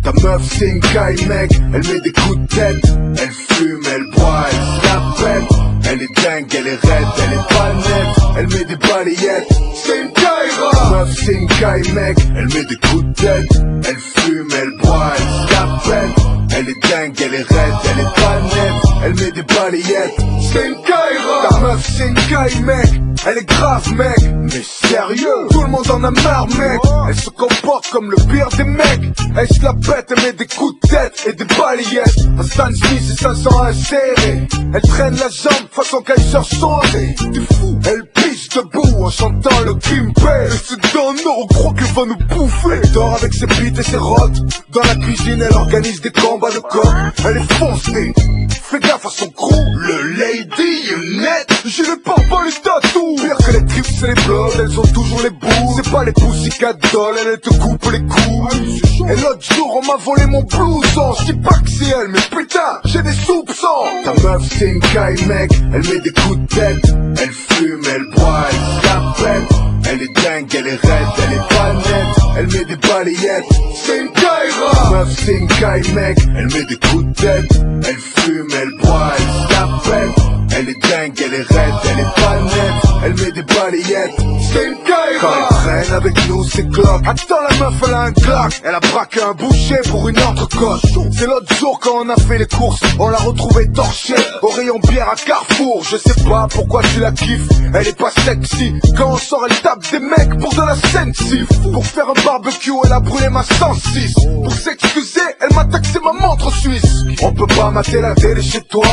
Ta meuf c'est une caille mec, elle met des coups de tête. Elle fume, elle boit, elle se la pète. Elle est dingue, elle est raide, elle est pas nette. Elle met des balayettes, c'est une caille. Ta meuf c'est une caille mec, elle met des coups de tête. Elle fume, elle boit, elle se la pète. Elle est dingue, elle est raide, elle est pas nette. Elle met des balayettes, c'est une caille. Ta meuf c'est une caille mec, elle est grave mec. Mais sérieux, tout le monde en a marre mec. Elle se comporte comme le pire des mecs. Elle se la pète, elle met des coups de tête et des balayettes. Un Stan Smith et 500 insérés. Elle traîne la jambe façon Kaiser Soze. T'es fou, elle pisse debout en chantant le Kimpé. Et c'est dans nous, on croit qu'elle va nous bouffer. Elle dort avec ses bites et ses rottes. Dans la cuisine, elle organise des combats de coq. Elle est foncée, fais gaffe à son crew. Le lady est net, j'ai les pas les tatous. Pire que les trips et les bloods, elles ont toujours les bouts. C'est pas les pussycat dolls, elles te coupent les couilles. Et l'autre jour on m'a volé mon blouson. Je dis pas que c'est elle, mais putain, j'ai des soupçons. Ta meuf c'est une caille mec, elle met des coups de tête. Elle fume, elle boit, elle se la pète. Elle est dingue, elle est raide, elle est pas nette. Elle met des balayettes, c'est une caille. Ta meuf c'est une caille mec, elle met des coups de tête. Elle fume, elle boit, elle se la pète. Elle est dingue, elle est raide, elle est pas nette. Elle met des balayettes, c'est une caille. Quand elle traîne avec nous c'est cloque. Attends, la meuf elle a un claque. Elle a braqué un boucher pour une entrecôte. C'est l'autre jour quand on a fait les courses, on l'a retrouvée torchée au rayon bière à Carrefour. Je sais pas pourquoi tu la kiffes, elle est pas sexy. Quand on sort elle tape des mecs pour de la sensi. Pour faire un barbecue elle a brûlé ma 106. Pour s'excuser elle m'a taxé ma montre suisse. On peut pas mater la télé chez toi.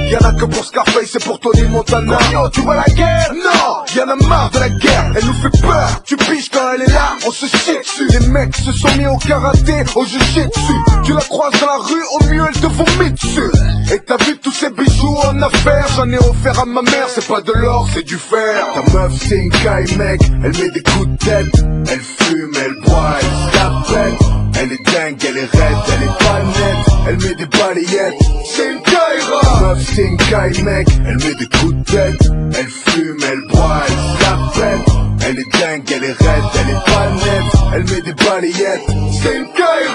Y'en a que pour Scarface et pour Tony Montana. Yo, tu vois la guerre? Non, y'en a marre de la guerre, elle nous fait peur. Tu piges quand elle est là, on se chie dessus. Les mecs se sont mis au karaté, au jiu-jitsu. Tu la croises dans la rue, au mieux elle te vomit dessus. Et t'as vu tous ces bijoux en affaires, j'en ai offert à ma mère. C'est pas de l'or, c'est du fer. Ta meuf c'est une caille mec, elle met des coups de tête. Elle fume, elle boit, elle se la pète. Elle est dingue, elle est raide, elle est pas nette. Elle met des balayettes, c'est une caille. Ta meuf c'est une caille mec, elle met des coups de tête. Elle fume, elle boit, elle se la pète. Elle est dingue, elle est raide, elle est pas nette. Elle met des balayettes, c'est une caille.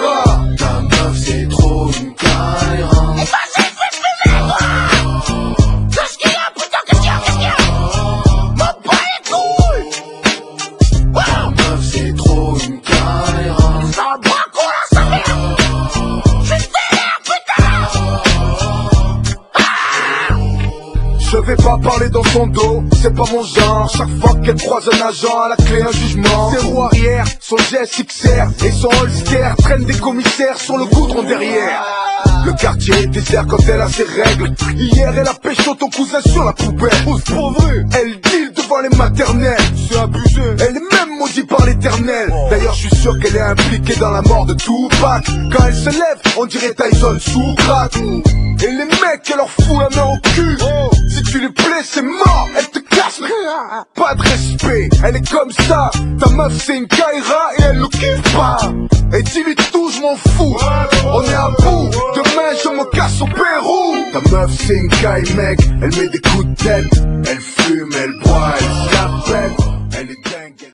Ta meuf c'est trop une caille. Et bah c'est fait moi. Qu'est-ce qu'il y a, putain, qu'est-ce qu'il y a? M'en bats les couilles. Ta meuf c'est trop une caille. Ça va pas qu'on la savait. Je suis vénère, putain. Je vais pas parler dans son dos, c'est pas mon genre. Chaque fois qu'elle croise un agent, à la clé un jugement. Ses roues arrière, son GSXR et son holster traînent des commissaires sur le goudron derrière. Le quartier est désert quand elle a ses règles. Hier elle a pécho ton cousin sur la poubelle. Oh c'est pas vrai. Elle deal devant les maternelles. C'est abusé. Elle est même maudite par l'éternel. D'ailleurs je suis sûr qu'elle est impliquée dans la mort de Tupac. Quand elle se lève, on dirait Tyson sous crack. Et les mecs elle leur fout la main au cul. Si tu les plais c'est mort, elle te casse. Pas de respect, elle est comme ça. Ta meuf c'est une Kaira et elle le kiffe pas. Et dis-lui tout, je m'en fous. On est à bout, demain je me casse au Pérou. Ta meuf c'est une caille mec, elle met des coups de tête. Elle fume, elle boit,